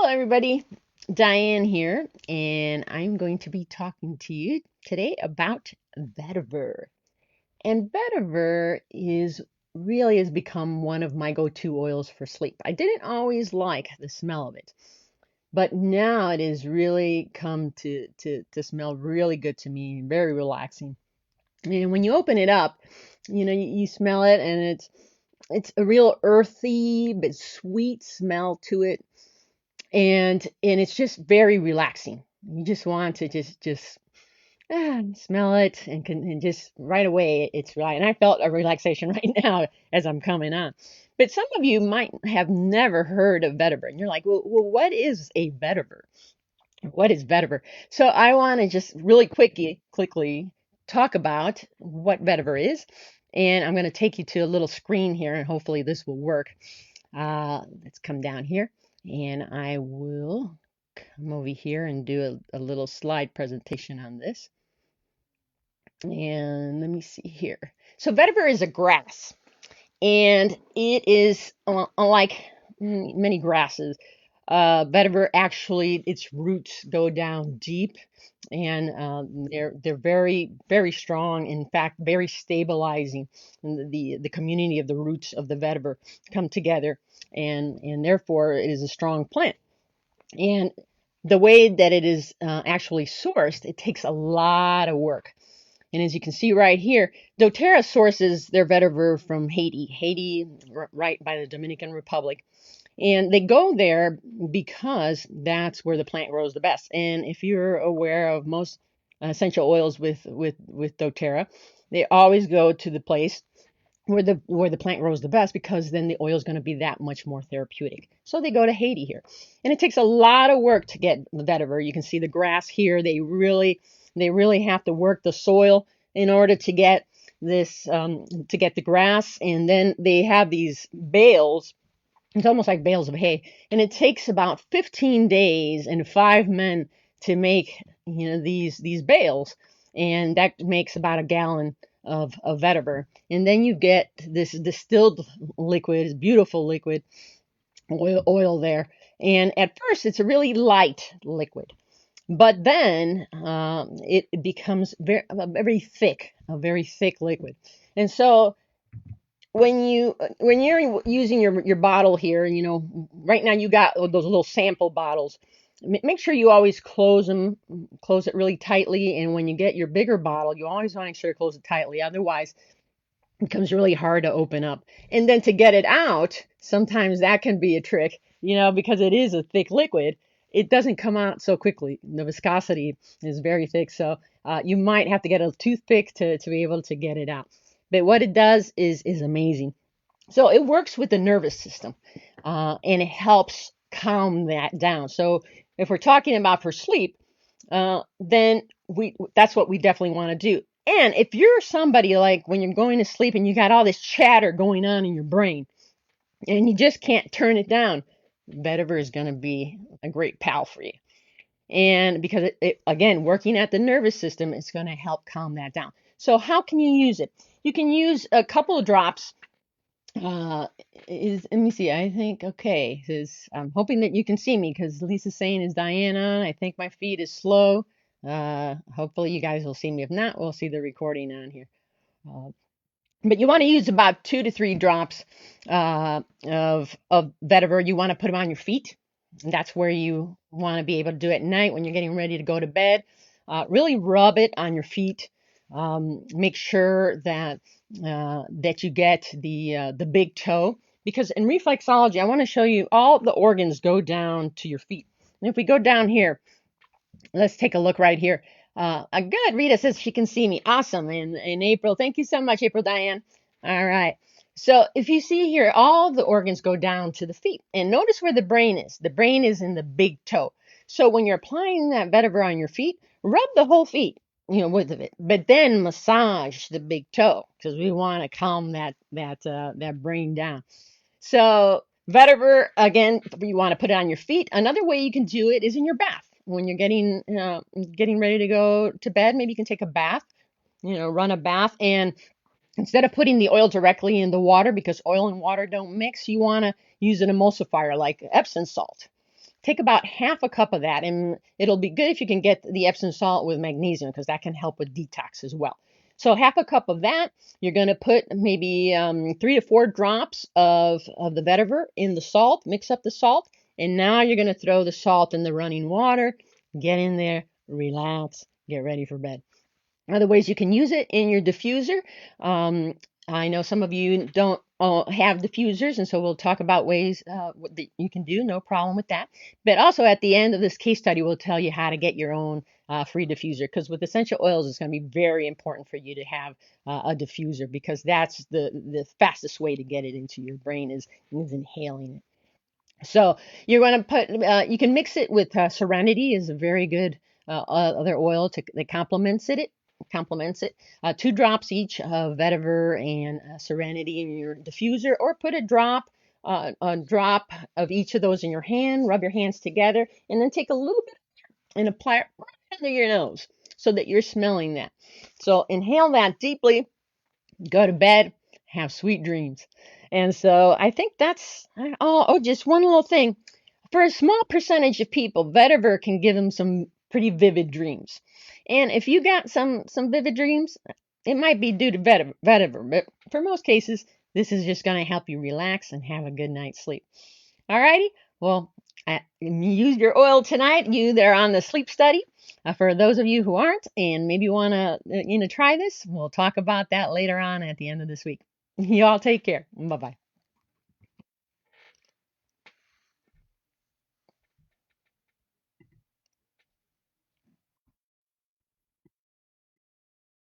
everybody. Diane here, and I'm going to be talking to you today about vetiver. And vetiver is really has become one of my go-to oils for sleep. I didn't always like the smell of it, but now it has really come to smell really good to me, very relaxing. And when you open it up, you smell it, and it's a real earthy but sweet smell to it, and it's just very relaxing. You just want to just smell it and just right away it's right. And I felt a relaxation right now as I'm coming on. But some of you might have never heard of vetiver, and you're like, well, what is a vetiver? What is vetiver? So I want to just really quickly talk about what vetiver is, and I'm going to take you to a little screen here, and hopefully this will work. Let's come down here, and I will come over here and do a little slide presentation on this. And let me see here. So vetiver is a grass, and it is unlike many grasses. Vetiver actually, its roots go down deep, and they're very strong. In fact, very stabilizing. And the community of the roots of the vetiver come together, and therefore it is a strong plant. And the way that it is actually sourced, it takes a lot of work. And as you can see right here, doTERRA sources their vetiver from Haiti, right by the Dominican Republic. And they go there because that's where the plant grows the best. And if you're aware of most essential oils with doTERRA, they always go to the place where the plant grows the best, because then the oil is going to be that much more therapeutic. So they go to Haiti here. And it takes a lot of work to get the vetiver. You can see the grass here. They really have to work the soil in order to get this to get the grass. And then they have these bales. It's almost like bales of hay, and it takes about 15 days and 5 men to make these bales, and that makes about a gallon of vetiver. And then you get this distilled liquid, beautiful liquid oil there. And at first, it's a really light liquid, but then it becomes a very thick liquid. And so when you're using your bottle here, right now you got those little sample bottles. Make sure you always close it really tightly. And when you get your bigger bottle, you always want to make sure to close it tightly. Otherwise, it becomes really hard to open up. And then to get it out, sometimes that can be a trick, because it is a thick liquid. It doesn't come out so quickly. The viscosity is very thick, so you might have to get a toothpick to be able to get it out. But what it does is amazing. So it works with the nervous system, and it helps calm that down. So if we're talking about for sleep, then that's what we definitely want to do. And if you're somebody like when you're going to sleep and you got all this chatter going on in your brain and you just can't turn it down, vetiver is going to be a great pal for you. And because again, working at the nervous system, it's going to help calm that down. So how can you use it? You can use a couple of drops. Let me see. I think okay. I'm hoping that you can see me, because Lisa's saying, "Is Diane on?" I think my feed is slow. Hopefully you guys will see me. If not, we'll see the recording on here. Uh, but you want to use about 2 to 3 drops of vetiver. You want to put them on your feet. And that's where you want to be able to do it at night when you're getting ready to go to bed. Really rub it on your feet. Make sure that you get the big toe, because in reflexology, I want to show you all the organs go down to your feet. And if we go down here, let's take a look right here. Good. Rita says she can see me. Awesome. And April, thank you so much, April Diane. All right. So if you see here, all the organs go down to the feet. And notice where the brain is. The brain is in the big toe. So when you're applying that vetiver on your feet, rub the whole feet, with it. But then massage the big toe, because we want to calm that brain down. So vetiver, again, you want to put it on your feet. Another way you can do it is in your bath. When you're getting ready to go to bed, maybe you can take a bath, run a bath, and instead of putting the oil directly in the water, because oil and water don't mix, you want to use an emulsifier like Epsom salt. take about half a cup of that, and it'll be good if you can get the Epsom salt with magnesium because that can help with detox as well. So half a cup of that, you're going to put maybe 3 to 4 drops of the vetiver in the salt, mix up the salt, and now you're going to throw the salt in the running water, get in there, relax, get ready for bed. Other ways you can use it in your diffuser. Um, I know some of you don't have diffusers, and so we'll talk about ways that you can do, no problem with that. But also at the end of this case study, we'll tell you how to get your own free diffuser, because with essential oils, it's going to be very important for you to have a diffuser, because that's the fastest way to get it into your brain is inhaling it. So you're going to put, you can mix it with Serenity is a very good other oil that complements it. 2 drops each of vetiver and Serenity in your diffuser, or put a drop of each of those in your hand. Rub your hands together, and then take a little bit and apply it right under your nose so that you're smelling that. So inhale that deeply, go to bed, have sweet dreams. And so I think that's, just one little thing. For a small percentage of people, vetiver can give them some pretty vivid dreams. And if you got some vivid dreams, it might be due to vetiver, but for most cases, this is just going to help you relax and have a good night's sleep. All righty. Well, use your oil tonight, you that are on the sleep study. For those of you who aren't and maybe want to try this, we'll talk about that later on at the end of this week. You all take care. Bye-bye.